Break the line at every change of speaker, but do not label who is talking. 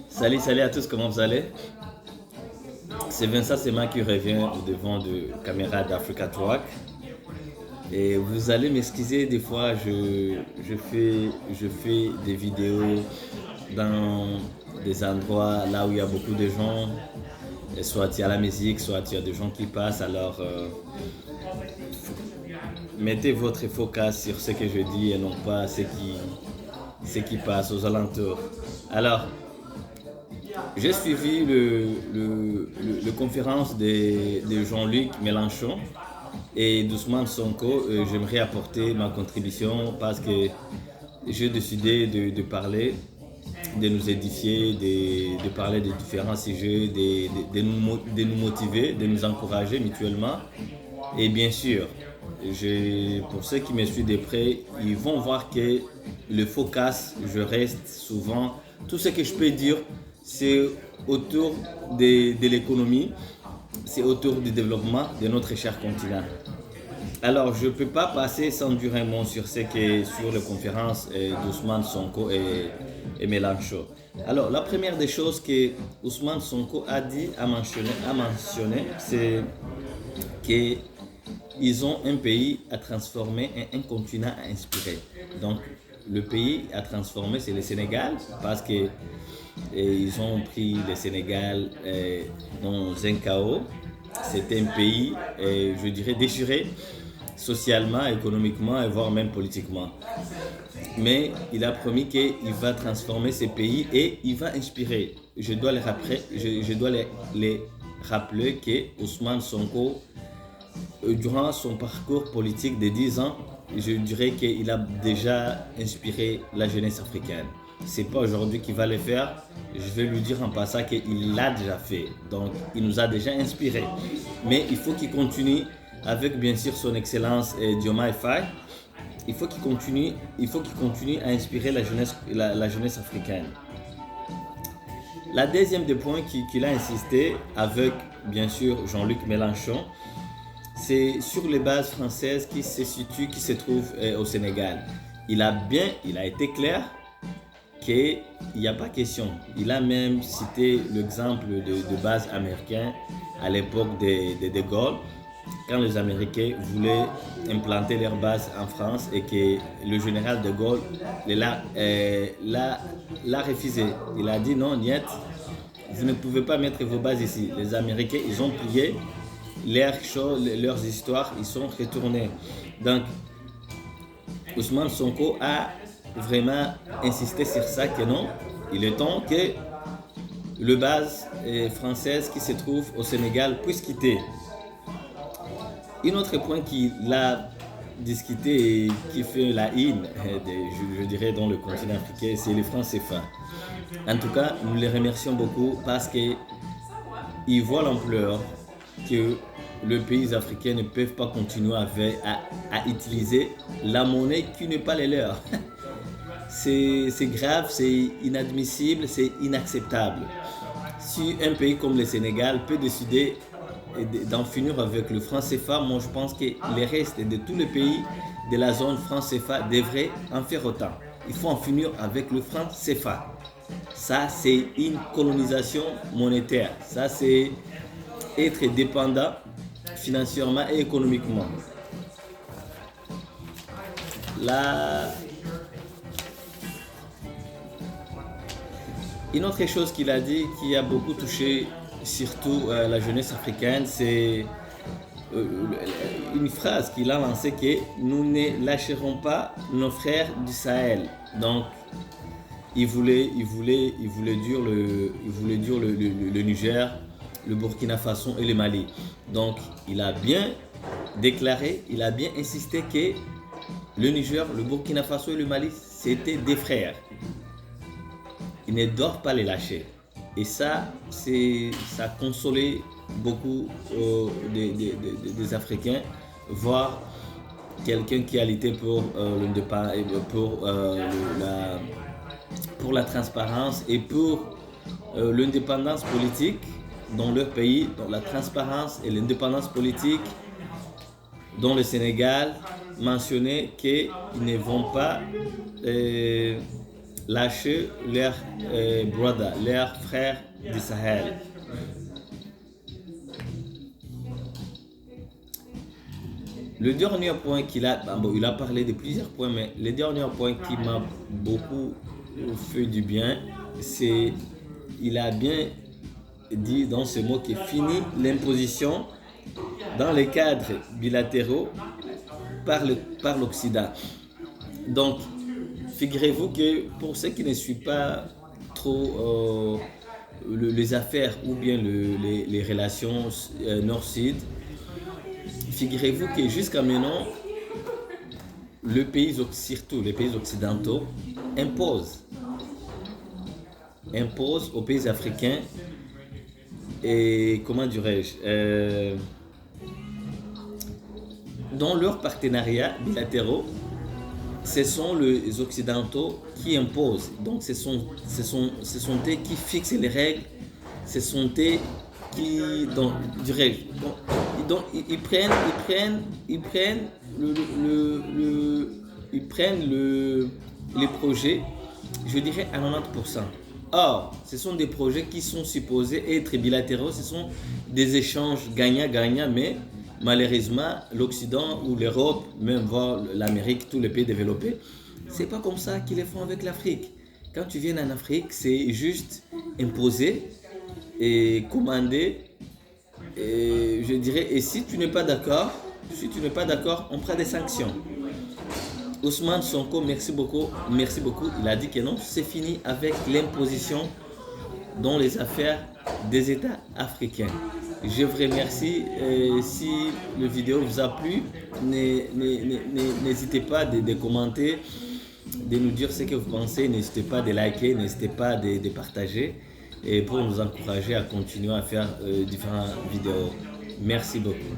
Salut, salut à tous, comment vous allez? C'est Vincent Sema qui revient au devant de caméra d'Africa Talk. Et vous allez m'excuser, des fois je fais des vidéos dans des endroits là où il y a beaucoup de gens, et soit il y a la musique, soit il y a des gens qui passent. Alors mettez votre focus sur ce que je dis et non pas ce qui passe aux alentours. Alors, j'ai suivi le conférence de Jean-Luc Mélenchon et d'Ousmane Sonko. J'aimerais apporter ma contribution parce que j'ai décidé de parler, de nous édifier, de parler de différents sujets, de nous motiver, de nous encourager mutuellement. Et bien sûr, pour ceux qui me suivent de près, ils vont voir que le focus, je reste souvent, tout ce que je peux dire, c'est autour de l'économie, c'est autour du développement de notre cher continent. Alors, je ne peux pas passer sans dire un mot sur sur les conférences d'Ousmane Sonko et Mélenchon. Alors, la première des choses que Ousmane Sonko a mentionné, c'est qu'ils ont un pays à transformer et un continent à inspirer. Donc, le pays à transformer, c'est le Sénégal, parce que ils ont pris le Sénégal dans un chaos. C'est un pays, je dirais, déchiré socialement, économiquement et voire même politiquement. Mais il a promis qu'il va transformer ce pays et il va inspirer. Je dois les rappeler que Ousmane Sonko, durant son parcours politique de 10 ans, je dirais qu'il a déjà inspiré la jeunesse africaine. C'est pas aujourd'hui qu'il va le faire. Je vais lui dire en passant qu'il l'a déjà fait. Donc, il nous a déjà inspiré. Mais il faut qu'il continue avec bien sûr son excellence Diomaye Faye. Il faut qu'il continue à inspirer la jeunesse africaine. La deuxième des points qu'il a insisté avec bien sûr Jean-Luc Mélenchon, c'est sur les bases françaises qui se trouvent au Sénégal. Il a été clair qu'il n'y a pas question. Il a même cité l'exemple de bases américaines à l'époque de Gaulle, quand les Américains voulaient implanter leur base en France et que le général de Gaulle l'a refusé. Il a dit non, niet, vous ne pouvez pas mettre vos bases ici. Les Américains, ils ont plié leurs histoires, ils sont retournés. Donc, Ousmane Sonko a vraiment insisté sur ça, que non, il est temps que le base française qui se trouve au Sénégal puisse quitter. Un autre point qu'il a discuté et qui fait la haine, je dirais, dans le continent africain, c'est le franc CFA. En tout cas, nous les remercions beaucoup parce qu'ils voient l'ampleur que les pays africains ne peuvent pas continuer à utiliser la monnaie qui n'est pas la leur. C'est grave, c'est inadmissible, c'est inacceptable. Si un pays comme le Sénégal peut décider d'en finir avec le franc CFA, moi je pense que les restes de tous les pays de la zone franc CFA devraient en faire autant. Il faut en finir avec le franc CFA. Ça, c'est une colonisation monétaire. Ça, c'est être dépendant financièrement et économiquement. Une autre chose qu'il a dit qui a beaucoup touché surtout la jeunesse africaine, c'est une phrase qu'il a lancée, que nous ne lâcherons pas nos frères du Sahel. Donc, il voulait dire le Niger, le Burkina Faso et le Mali. Donc, il a bien déclaré, il a bien insisté que le Niger, le Burkina Faso et le Mali, c'était des frères. Ils ne doivent pas les lâcher. Et ça a consolé beaucoup des Africains, voir quelqu'un qui a lutté pour la transparence et pour l'indépendance politique dans leur pays, dans la transparence et l'indépendance politique dont le Sénégal mentionnait qu'ils ne vont pas lâcher leurs brothers, leurs frères du Sahel. Le dernier point qu'il a, bon, il a parlé de plusieurs points, mais le dernier point qui m'a beaucoup fait du bien, c'est il a bien dit dans ce mot qu'il finit l'imposition dans les cadres bilatéraux par l'Occident. Donc, figurez-vous que pour ceux qui ne suivent pas trop les affaires ou bien les relations nord-sud, figurez-vous que jusqu'à maintenant, surtout les pays occidentaux, imposent aux pays africains et comment dirais-je, dans leurs partenariats bilatéraux, ce sont les Occidentaux qui imposent. Donc ce sont eux qui fixent les règles, ce sont eux qui, donc, ils prennent les projets, je dirais à 90%. Or, ce sont des projets qui sont supposés être bilatéraux, ce sont des échanges gagnant-gagnant, mais malheureusement, l'Occident ou l'Europe, même voire l'Amérique, tous les pays développés, c'est pas comme ça qu'ils le font avec l'Afrique. Quand tu viens en Afrique, c'est juste imposer et commander. Et je dirais, et si tu n'es pas d'accord, on prend des sanctions. Ousmane Sonko, merci beaucoup. Il a dit que non, c'est fini avec l'imposition dans les affaires des États africains. Je vous remercie. Si la vidéo vous a plu, n'hésitez pas de commenter, de nous dire ce que vous pensez. N'hésitez pas de liker, n'hésitez pas de partager et pour nous encourager à continuer à faire différentes vidéos. Merci beaucoup.